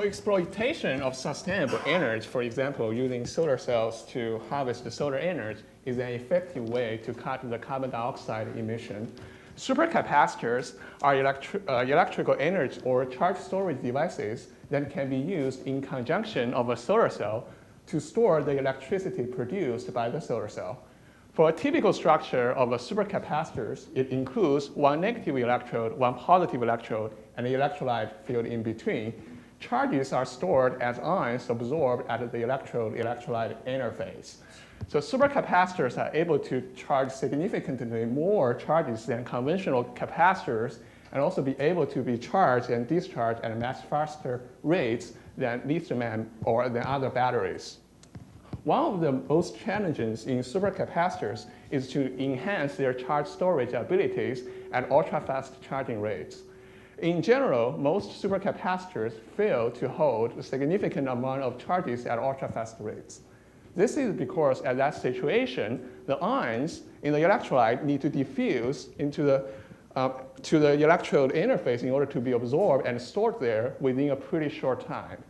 exploitation of sustainable energy, for example, using solar cells to harvest the solar energy, is an effective way to cut the carbon dioxide emission. Supercapacitors are electrical energy or charge storage devices that can be used in conjunction of a solar cell to store the electricity produced by the solar cell. For a typical structure of a supercapacitors, it includes one negative electrode, one positive electrode, and an electrolyte field in between. Charges are stored as ions absorbed at the electrode-electrolyte interface. So supercapacitors are able to charge significantly more charges than conventional capacitors, and also be able to be charged and discharged at much faster rates than lithium or than other batteries. One of the most challenges in supercapacitors is to enhance their charge storage abilities at ultra-fast charging rates. In general, most supercapacitors fail to hold a significant amount of charges at ultra-fast rates. This is because at that situation, the ions in the electrolyte need to diffuse into to the electrode interface in order to be absorbed and stored there within a pretty short time.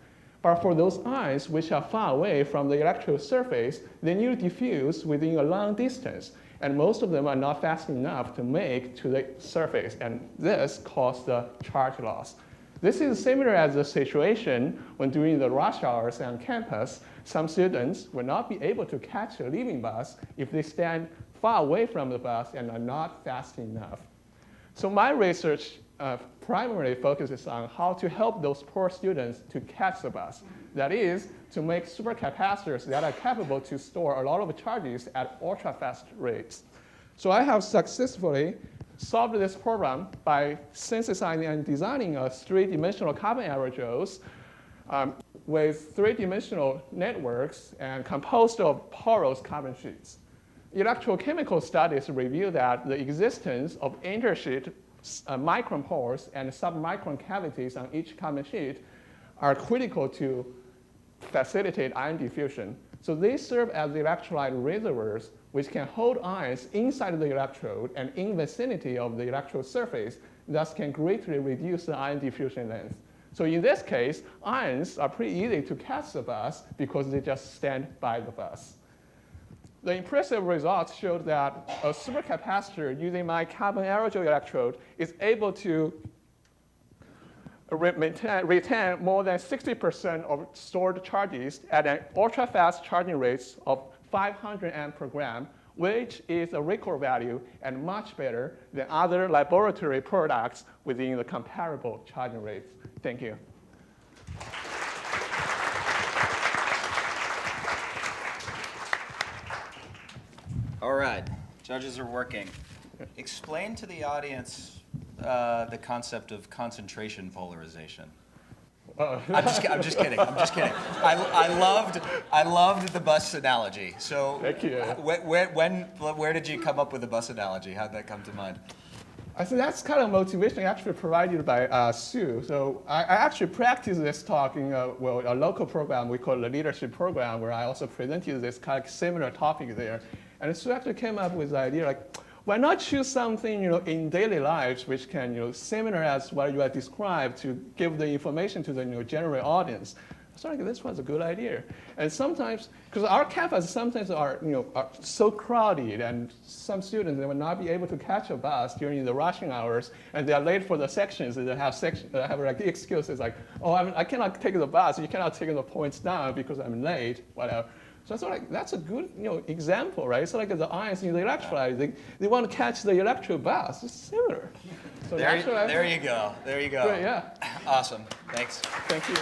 But for those ions which are far away from the electrode surface, they need to diffuse within a long distance. And most of them are not fast enough to make to the surface, and this causes the charge loss. This is similar as the situation when during the rush hours on campus, some students will not be able to catch a leaving bus if they stand far away from the bus and are not fast enough. So my research primarily focuses on how to help those poor students to catch the bus. That is, to make supercapacitors that are capable to store a lot of charges at ultra-fast rates. So I have successfully solved this problem by synthesizing and designing a three-dimensional carbon aerogels with three-dimensional networks and composed of porous carbon sheets. Electrochemical studies reveal that the existence of intersheet micron pores and submicron cavities on each carbon sheet are critical to facilitate ion diffusion. So they serve as the electrolyte reservoirs, which can hold ions inside the electrode and in vicinity of the electrode surface, thus can greatly reduce the ion diffusion length. So in this case, ions are pretty easy to catch the bus because they just stand by the bus. The impressive results showed that a supercapacitor using my carbon aerogel electrode is able to retain more than 60% of stored charges at an ultra-fast charging rates of 500 amp per gram, which is a record value and much better than other laboratory products within the comparable charging rates. Thank you. All right, judges are working. Explain to the audience the concept of concentration polarization. I'm just kidding. I loved the bus analogy. So, thank you. Where did you come up with the bus analogy? How did that come to mind? I think that's kind of motivation actually provided by Sue. So I actually practiced this talk in a local program we call the leadership program, where I also presented this kind of similar topic there. And Sue actually came up with the idea like, why not choose something in daily lives which can similar as what you have described to give the information to the general audience. So like, this was a good idea. And sometimes, because our campus sometimes are so crowded, and some students they will not be able to catch a bus during the rushing hours, and they are late for the sections. They have like excuses like, oh, I cannot take the bus. You cannot take the points down because I'm late. Whatever. So I thought like that's a good example, right? So like the ions in the electrolyte, they want to catch the electro bus. It's similar. So there you go. Great, yeah. Awesome. Thanks. Thank you.